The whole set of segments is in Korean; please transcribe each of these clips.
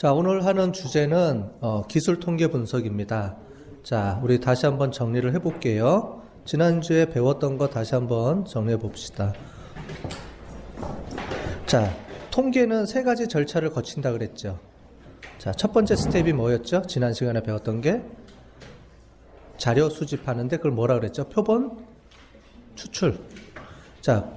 자, 오늘 하는 주제는 기술 통계 분석입니다. 자, 우리 다시 한번 정리를 해볼게요. 지난주에 배웠던 거 다시 한번 정리해 봅시다. 자, 통계는 세 가지 절차를 거친다 그랬죠. 자, 첫 번째 스텝이 뭐였죠? 지난 시간에 배웠던 게 자료 수집하는데 그걸 뭐라 그랬죠? 표본 추출. 자,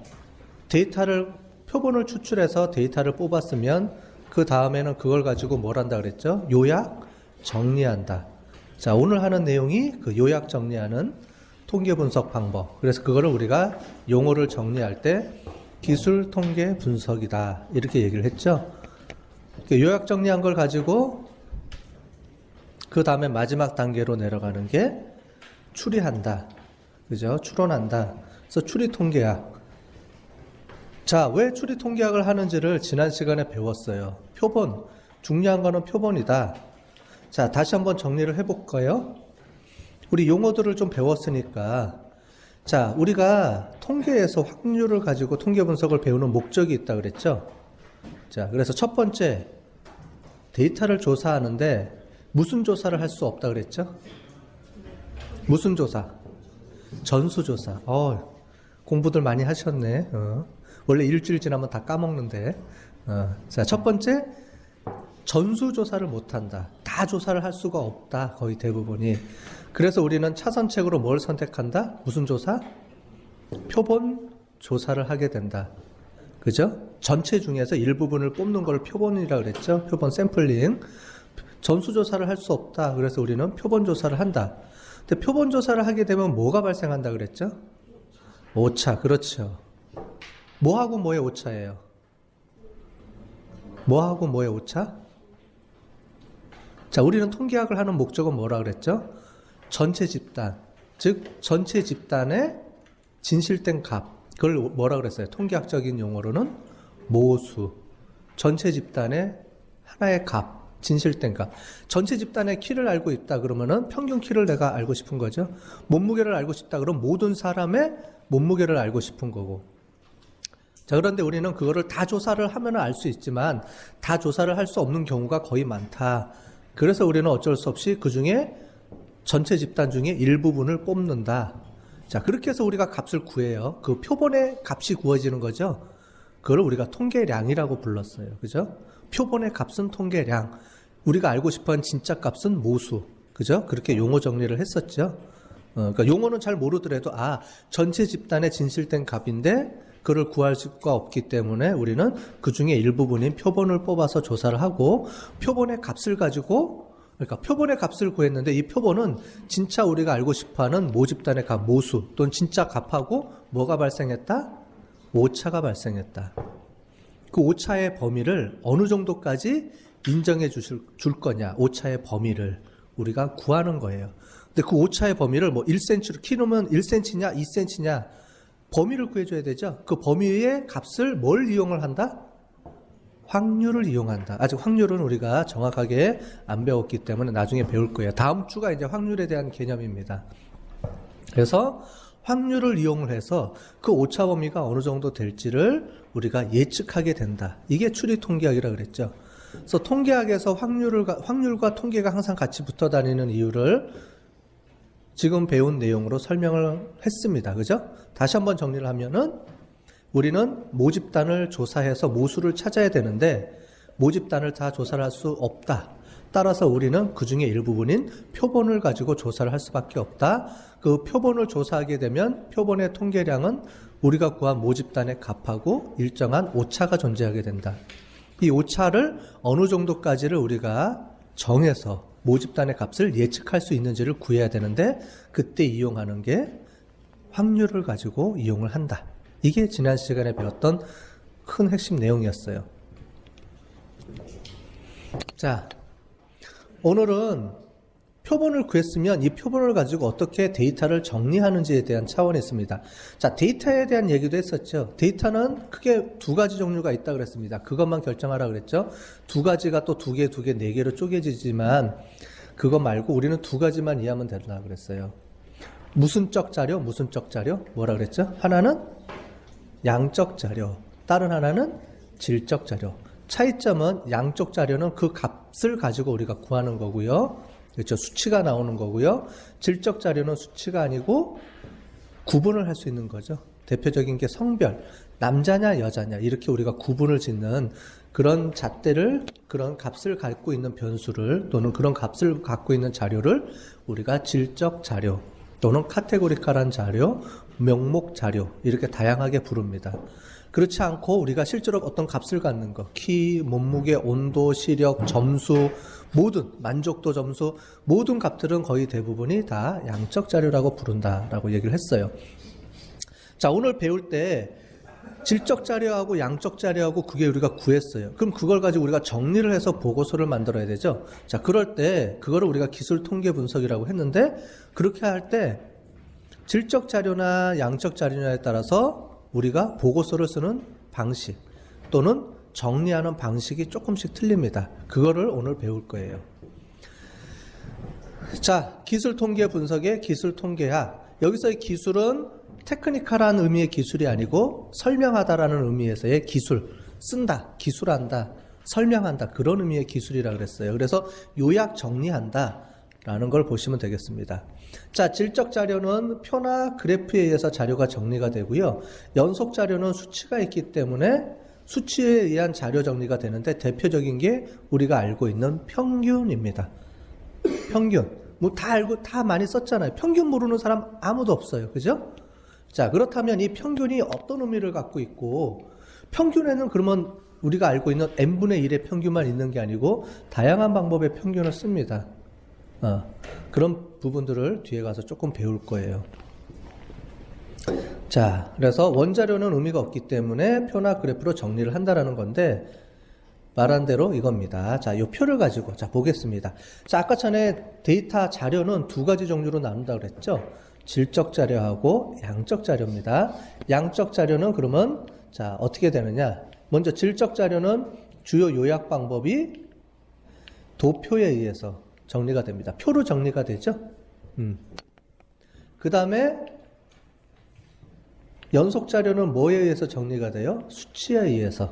표본을 추출해서 데이터를 뽑았으면 그 다음에는 그걸 가지고 뭘 한다 그랬죠? 요약, 정리한다. 자, 오늘 하는 내용이 그 요약 정리하는 통계 분석 방법. 그래서 그거를 우리가 용어를 정리할 때 기술 통계 분석이다. 이렇게 얘기를 했죠. 요약 정리한 걸 가지고 그 다음에 마지막 단계로 내려가는 게 추리한다. 그죠? 추론한다. 그래서 추리 통계학. 자, 왜 추리 통계학을 하는지를 지난 시간에 배웠어요. 표본, 중요한 거는 표본이다. 자, 다시 한번 정리를 해볼까요? 우리 용어들을 좀 배웠으니까. 자, 우리가 통계에서 확률을 가지고 통계 분석을 배우는 목적이 있다 그랬죠? 자, 그래서 첫 번째, 데이터를 조사하는데 무슨 조사를 할 수 없다 그랬죠? 무슨 조사? 전수조사. 공부들 많이 하셨네. 원래 일주일 지나면 다 까먹는데. 자, 첫 번째, 전수조사를 못한다. 다 조사를 할 수가 없다. 거의 대부분이. 그래서 우리는 차선책으로 뭘 선택한다? 무슨 조사? 표본 조사를 하게 된다. 그죠? 전체 중에서 일부분을 뽑는 걸 표본이라고 그랬죠? 표본 샘플링. 전수조사를 할 수 없다. 그래서 우리는 표본 조사를 한다. 근데 표본 조사를 하게 되면 뭐가 발생한다 그랬죠? 오차. 그렇죠. 뭐하고 뭐의 오차예요? 뭐하고 뭐의 오차? 자, 우리는 통계학을 하는 목적은 뭐라 그랬죠? 전체 집단, 즉 전체 집단의 진실된 값, 그걸 뭐라 그랬어요? 통계학적인 용어로는 모수. 전체 집단의 하나의 값, 진실된 값. 전체 집단의 키를 알고 있다 그러면은 평균 키를 내가 알고 싶은 거죠. 몸무게를 알고 싶다 그러면 모든 사람의 몸무게를 알고 싶은 거고. 자, 그런데 우리는 그거를 다 조사를 하면 알 수 있지만 다 조사를 할 수 없는 경우가 거의 많다. 그래서 우리는 어쩔 수 없이 그 중에 전체 집단 중에 일부분을 뽑는다. 자, 그렇게 해서 우리가 값을 구해요. 그 표본의 값이 구워지는 거죠. 그걸 우리가 통계량이라고 불렀어요. 그죠? 표본의 값은 통계량. 우리가 알고 싶어하는 진짜 값은 모수. 그죠? 그렇게 용어 정리를 했었죠. 그러니까 용어는 잘 모르더라도 전체 집단의 진실된 값인데 그를 구할 수가 없기 때문에 우리는 그 중에 일부분인 표본을 뽑아서 조사를 하고 표본의 값을 가지고, 그러니까 표본의 값을 구했는데 이 표본은 진짜 우리가 알고 싶어하는 모집단의 값, 모수 또는 진짜 값하고 뭐가 발생했다? 오차가 발생했다. 그 오차의 범위를 어느 정도까지 인정해 줄 거냐, 오차의 범위를 우리가 구하는 거예요. 근데 그 오차의 범위를 뭐 1cm로 키우면 1cm냐, 2cm냐 범위를 구해줘야 되죠. 그 범위의 값을 뭘 이용을 한다? 확률을 이용한다. 아직 확률은 우리가 정확하게 안 배웠기 때문에 나중에 배울 거예요. 다음 주가 이제 확률에 대한 개념입니다. 그래서 확률을 이용을 해서 그 오차 범위가 어느 정도 될지를 우리가 예측하게 된다. 이게 추리 통계학이라고 그랬죠. 그래서 통계학에서 확률과 통계가 항상 같이 붙어 다니는 이유를 지금 배운 내용으로 설명을 했습니다. 그죠? 다시 한번 정리를 하면은 우리는 모집단을 조사해서 모수를 찾아야 되는데 모집단을 다 조사를 할 수 없다. 따라서 우리는 그 중에 일부분인 표본을 가지고 조사를 할 수밖에 없다. 그 표본을 조사하게 되면 표본의 통계량은 우리가 구한 모집단의 값하고 일정한 오차가 존재하게 된다. 이 오차를 어느 정도까지를 우리가 정해서 모집단의 값을 예측할 수 있는지를 구해야 되는데 그때 이용하는 게 확률을 가지고 이용을 한다. 이게 지난 시간에 배웠던 큰 핵심 내용이었어요. 자, 오늘은 표본을 구했으면 이 표본을 가지고 어떻게 데이터를 정리하는지에 대한 차원이 있습니다. 자, 데이터에 대한 얘기도 했었죠. 데이터는 크게 두 가지 종류가 있다고 그랬습니다. 그것만 결정하라 그랬죠. 두 가지가 또 두 개, 네 개로 쪼개지지만 그거 말고 우리는 두 가지만 이해하면 된다고 그랬어요. 무슨적 자료, 뭐라 그랬죠? 하나는 양적 자료, 다른 하나는 질적 자료. 차이점은 양쪽 자료는 그 값을 가지고 우리가 구하는 거고요. 그렇죠. 수치가 나오는 거고요. 질적 자료는 수치가 아니고 구분을 할 수 있는 거죠. 대표적인 게 성별, 남자냐 여자냐 이렇게 우리가 구분을 짓는 그런 잣대를, 그런 값을 갖고 있는 변수를 또는 그런 값을 갖고 있는 자료를 우리가 질적 자료 또는 카테고리컬한 자료, 명목 자료 이렇게 다양하게 부릅니다. 그렇지 않고 우리가 실제로 어떤 값을 갖는 거, 키, 몸무게, 온도, 시력, 점수, 모든 만족도 점수, 모든 값들은 거의 대부분이 다 양적 자료라고 부른다라고 얘기를 했어요. 자, 오늘 배울 때 질적 자료하고 양적 자료하고 그게 우리가 구했어요. 그럼 그걸 가지고 우리가 정리를 해서 보고서를 만들어야 되죠. 자, 그럴 때 그거를 우리가 기술 통계 분석이라고 했는데, 그렇게 할 때 질적 자료나 양적 자료냐에 따라서 우리가 보고서를 쓰는 방식 또는 정리하는 방식이 조금씩 틀립니다. 그거를 오늘 배울 거예요. 자, 기술 통계 분석의 기술 통계학. 여기서의 기술은 테크니컬한 의미의 기술이 아니고 설명하다라는 의미에서의 기술, 쓴다, 기술한다, 설명한다 그런 의미의 기술이라고 그랬어요. 그래서 요약 정리한다 라는 걸 보시면 되겠습니다. 자, 질적 자료는 표나 그래프에 의해서 자료가 정리가 되고요. 연속 자료는 수치가 있기 때문에 수치에 의한 자료 정리가 되는데, 대표적인 게 우리가 알고 있는 평균입니다. 평균. 뭐 다 알고 다 많이 썼잖아요. 평균 모르는 사람 아무도 없어요. 그죠? 자, 그렇다면 이 평균이 어떤 의미를 갖고 있고, 평균에는 그러면 우리가 알고 있는 n분의 1의 평균만 있는 게 아니고 다양한 방법의 평균을 씁니다. 그런 부분들을 뒤에 가서 조금 배울 거예요. 자, 그래서 원자료는 의미가 없기 때문에 표나 그래프로 정리를 한다라는 건데, 말한 대로 이겁니다. 자, 이 표를 가지고 자 보겠습니다. 자, 아까 전에 데이터 자료는 두 가지 종류로 나눈다고 그랬죠. 질적 자료하고 양적 자료입니다. 양적 자료는 그러면 자 어떻게 되느냐? 먼저 질적 자료는 주요 요약 방법이 도표에 의해서 정리가 됩니다. 표로 정리가 되죠. 그 다음에 연속 자료는 뭐에 의해서 정리가 돼요? 수치에 의해서.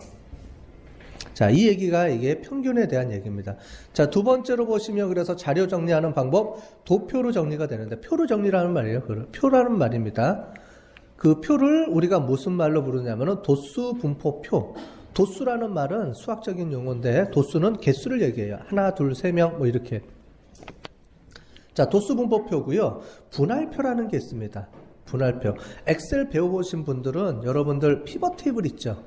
자, 이 얘기가 이게 평균에 대한 얘기입니다. 자, 두 번째로 보시면 그래서 자료 정리하는 방법, 도표로 정리가 되는데, 표로 정리라는 말이에요. 표라는 말입니다. 그 표를 우리가 무슨 말로 부르냐면은 도수 분포표. 도수라는 말은 수학적인 용어인데, 도수는 개수를 얘기해요. 하나, 둘, 세 명, 뭐 이렇게. 자, 도수 분포표고요. 분할표라는 게 있습니다. 분할표. 엑셀 배워보신 분들은 여러분들 피벗 테이블 있죠?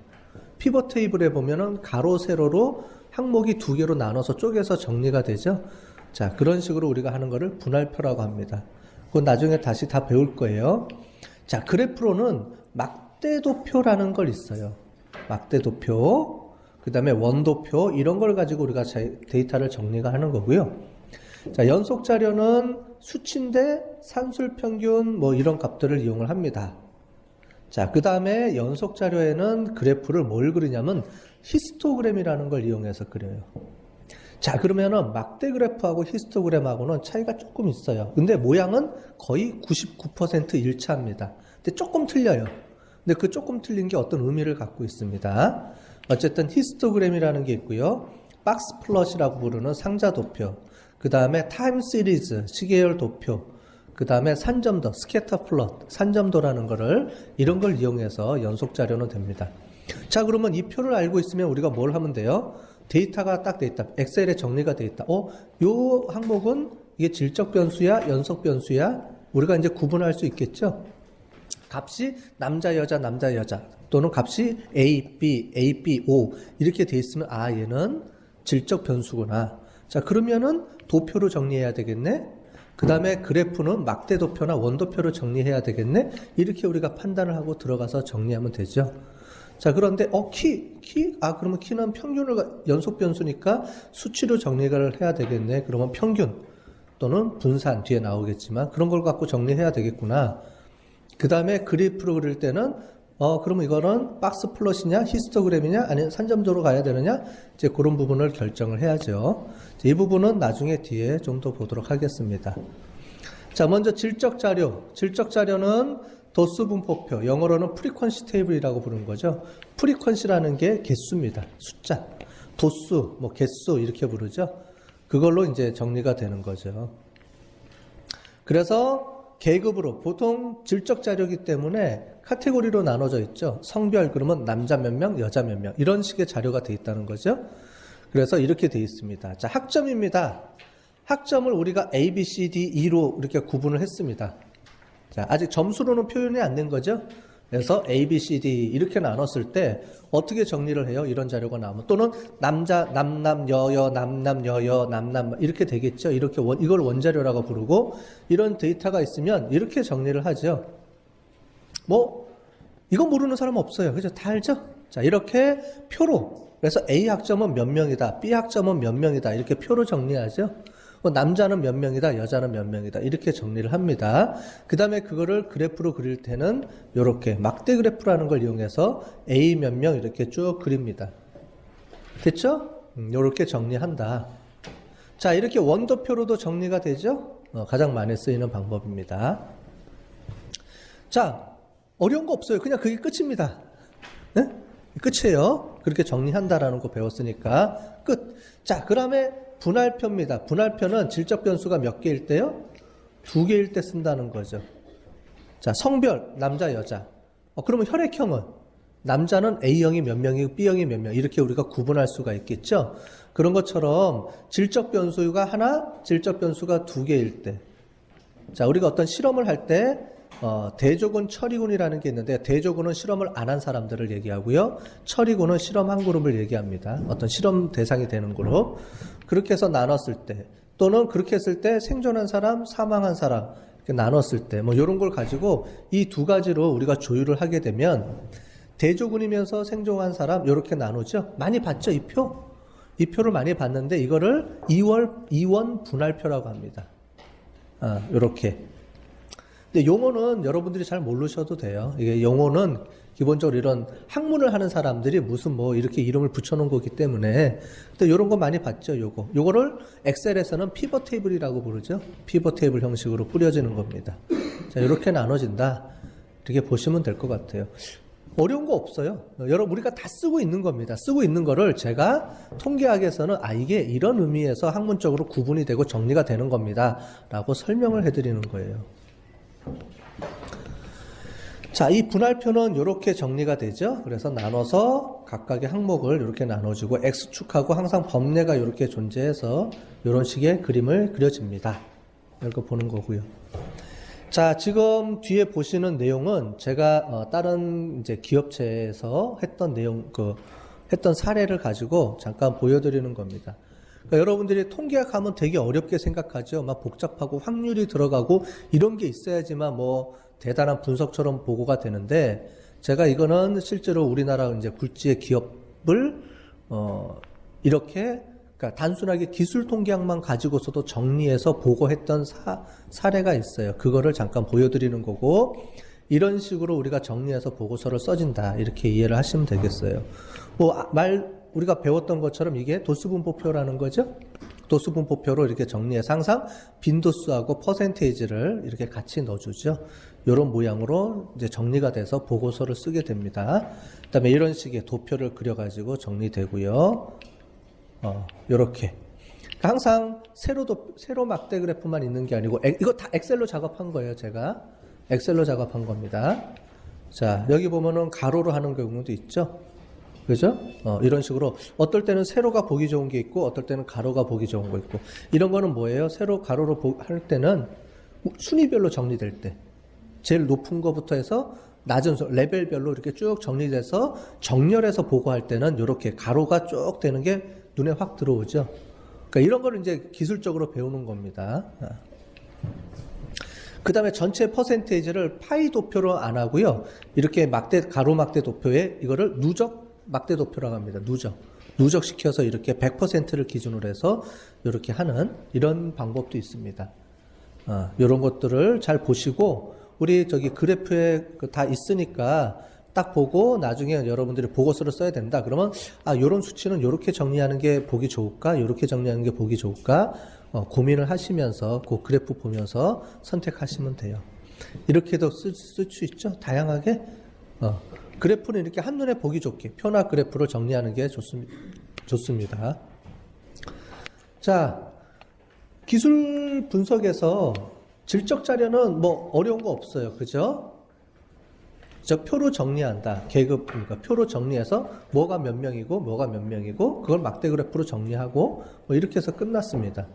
피벗 테이블에 보면은 가로, 세로로 항목이 두 개로 나눠서 쪼개서 정리가 되죠? 자, 그런 식으로 우리가 하는 거를 분할표라고 합니다. 그건 나중에 다시 다 배울 거예요. 자, 그래프로는 막대도표라는 걸 있어요. 막대도표, 그 다음에 원도표, 이런 걸 가지고 우리가 데이터를 정리가 하는 거고요. 자, 연속 자료는 수치인데 산술평균 뭐 이런 값들을 이용을 합니다. 자, 그 다음에 연속 자료에는 그래프를 뭘 그리냐면 히스토그램이라는 걸 이용해서 그려요. 자, 그러면은 막대 그래프하고 히스토그램하고는 차이가 조금 있어요. 근데 모양은 거의 99% 일치합니다. 근데 조금 틀려요. 근데 그 조금 틀린 게 어떤 의미를 갖고 있습니다. 어쨌든 히스토그램이라는 게 있고요. 박스 플롯이라고 부르는 상자 도표, 그 다음에 타임 시리즈, 시계열 도표, 그 다음에 산점도, 스캐터 플롯, 산점도라는 거를, 이런 걸 이용해서 연속 자료는 됩니다. 자, 그러면 이 표를 알고 있으면 우리가 뭘 하면 돼요? 데이터가 딱 돼 있다. 엑셀에 정리가 돼 있다. 요 항목은 이게 질적 변수야, 연속 변수야? 우리가 이제 구분할 수 있겠죠? 값이 남자, 여자, 남자, 여자. 또는 값이 A, B, A, B, O. 이렇게 돼 있으면, 아, 얘는 질적 변수구나. 자, 그러면은 도표로 정리해야 되겠네? 그 다음에 그래프는 막대도표나 원도표로 정리해야 되겠네? 이렇게 우리가 판단을 하고 들어가서 정리하면 되죠. 자, 그런데 그러면 키는 평균을 연속 변수니까 수치로 정리를 해야 되겠네. 그러면 평균 또는 분산 뒤에 나오겠지만 그런 걸 갖고 정리해야 되겠구나. 그 다음에 그래프로 그릴 때는 그러면 이거는 박스 플롯이냐 히스토그램이냐 아니면 산점도로 가야 되느냐, 이제 그런 부분을 결정을 해야죠. 이 부분은 나중에 뒤에 좀 더 보도록 하겠습니다. 자, 먼저 질적 자료. 질적 자료는 도수 분포표, 영어로는 프리퀀시 테이블이라고 부르는 거죠. 프리퀀시라는 게 개수입니다. 숫자. 도수, 뭐 개수 이렇게 부르죠. 그걸로 이제 정리가 되는 거죠. 그래서 계급으로 보통 질적 자료이기 때문에 카테고리로 나눠져 있죠. 성별 그러면 남자 몇 명, 여자 몇 명 이런 식의 자료가 돼 있다는 거죠. 그래서 이렇게 돼 있습니다. 자, 학점입니다. 학점을 우리가 A, B, C, D, E로 이렇게 구분을 했습니다. 자, 아직 점수로는 표현이 안 된 거죠. 그래서 A, B, C, D 이렇게 나눴을 때 어떻게 정리를 해요? 이런 자료가 나오면 또는 남자, 남남, 여여, 남남, 여여, 남남 이렇게 되겠죠. 이렇게 이걸 원자료라고 부르고 이런 데이터가 있으면 이렇게 정리를 하죠. 뭐 이거 모르는 사람 없어요. 그죠? 다 알죠? 자, 이렇게 표로 그래서 A 학점은 몇 명이다, B 학점은 몇 명이다 이렇게 표로 정리하죠. 남자는 몇 명이다, 여자는 몇 명이다 이렇게 정리를 합니다. 그 다음에 그거를 그래프로 그릴 때는 이렇게 막대 그래프라는 걸 이용해서 A 몇 명 이렇게 쭉 그립니다. 됐죠? 이렇게 정리한다. 자, 이렇게 원도표로도 정리가 되죠? 가장 많이 쓰이는 방법입니다. 자, 어려운 거 없어요. 그냥 그게 끝입니다. 네? 끝이에요. 그렇게 정리한다라는 거 배웠으니까 끝. 자, 그 다음에 분할표입니다. 분할표는 질적 변수가 몇 개일 때요? 2개일 때 쓴다는 거죠. 자, 성별, 남자, 여자. 그러면 혈액형은? 남자는 A형이 몇 명이고 B형이 몇 명. 이렇게 우리가 구분할 수가 있겠죠? 그런 것처럼 질적 변수가 하나, 질적 변수가 2개일 때. 자, 우리가 어떤 실험을 할 때, 대조군, 처리군이라는 게 있는데, 대조군은 실험을 안 한 사람들을 얘기하고요. 처리군은 실험한 그룹을 얘기합니다. 어떤 실험 대상이 되는 그룹. 그렇게 해서 나눴을 때, 또는 그렇게 했을 때 생존한 사람, 사망한 사람, 이렇게 나눴을 때, 뭐, 이런 걸 가지고 이 두 가지로 우리가 조율을 하게 되면, 대조군이면서 생존한 사람, 이렇게 나누죠? 많이 봤죠, 이 표? 이 표를 많이 봤는데, 이거를 이원 분할표라고 합니다. 이렇게. 근데 용어는 여러분들이 잘 모르셔도 돼요. 이게 용어는 기본적으로 이런 학문을 하는 사람들이 무슨 뭐 이렇게 이름을 붙여놓은 거기 때문에 또 이런 거 많이 봤죠. 요거를 엑셀에서는 피벗 테이블이라고 부르죠. 피벗 테이블 형식으로 뿌려지는 겁니다. 자, 이렇게 나눠진다. 이렇게 보시면 될 것 같아요. 어려운 거 없어요. 여러분 우리가 다 쓰고 있는 겁니다. 쓰고 있는 거를 제가 통계학에서는 이게 이런 의미에서 학문적으로 구분이 되고 정리가 되는 겁니다. 라고 설명을 해드리는 거예요. 자, 이 분할표는 이렇게 정리가 되죠. 그래서 나눠서 각각의 항목을 이렇게 나눠주고 X축하고 항상 범례가 이렇게 존재해서 이런 식의 그림을 그려집니다. 이렇게 보는 거고요. 자, 지금 뒤에 보시는 내용은 제가 다른 이제 기업체에서 했던 내용, 했던 사례를 가지고 잠깐 보여드리는 겁니다. 그러니까 여러분들이 통계학 하면 되게 어렵게 생각하죠. 막 복잡하고 확률이 들어가고 이런 게 있어야지만 뭐 대단한 분석처럼 보고가 되는데, 제가 이거는 실제로 우리나라 이제 굴지의 기업을 이렇게 그러니까 단순하게 기술 통계학만 가지고서도 정리해서 보고했던 사례가 있어요. 그거를 잠깐 보여드리는 거고, 이런 식으로 우리가 정리해서 보고서를 써진다 이렇게 이해를 하시면 되겠어요. 우리가 배웠던 것처럼 이게 도수분포표라는 거죠. 도수분포표로 이렇게 정리해서 항상 빈도수하고 퍼센테이지를 이렇게 같이 넣어주죠. 이런 모양으로 이제 정리가 돼서 보고서를 쓰게 됩니다. 그 다음에 이런 식의 도표를 그려가지고 정리되고요. 요렇게. 그러니까 항상 세로 막대 그래프만 있는 게 아니고, 이거 다 엑셀로 작업한 거예요, 제가. 엑셀로 작업한 겁니다. 자, 여기 보면은 가로로 하는 경우도 있죠. 그죠? 이런 식으로 어떨 때는 세로가 보기 좋은 게 있고 어떨 때는 가로가 보기 좋은 거 있고, 이런 거는 뭐예요? 세로 가로로 할 때는 순위별로 정리될 때 제일 높은 거부터 해서 낮은 레벨별로 이렇게 쭉 정리돼서 정렬해서 보고할 때는 이렇게 가로가 쭉 되는 게 눈에 확 들어오죠. 그러니까 이런 거를 이제 기술적으로 배우는 겁니다. 그 다음에 전체 퍼센테이지를 파이 도표로 안 하고요. 이렇게 가로 막대 도표에 이거를 누적 막대 도표라고 합니다. 누적시켜서 이렇게 100%를 기준으로 해서 이렇게 하는 이런 방법도 있습니다. 이런 것들을 잘 보시고, 우리 저기 그래프에 다 있으니까 딱 보고 나중에 여러분들이 보고서를 써야 된다. 그러면 요런 수치는 요렇게 정리하는 게 보기 좋을까? 요렇게 정리하는 게 보기 좋을까? 고민을 하시면서 그 그래프 보면서 선택하시면 돼요. 이렇게도 쓸 수 있죠. 다양하게. 그래프는 이렇게 한눈에 보기 좋게 표나 그래프를 정리하는 게 좋습니다. 좋습니다. 자, 기술 분석에서 질적 자료는 뭐 어려운 거 없어요. 그죠? 저 표로 정리한다. 계급, 그러니까 표로 정리해서 뭐가 몇 명이고, 뭐가 몇 명이고, 그걸 막대 그래프로 정리하고, 뭐 이렇게 해서 끝났습니다.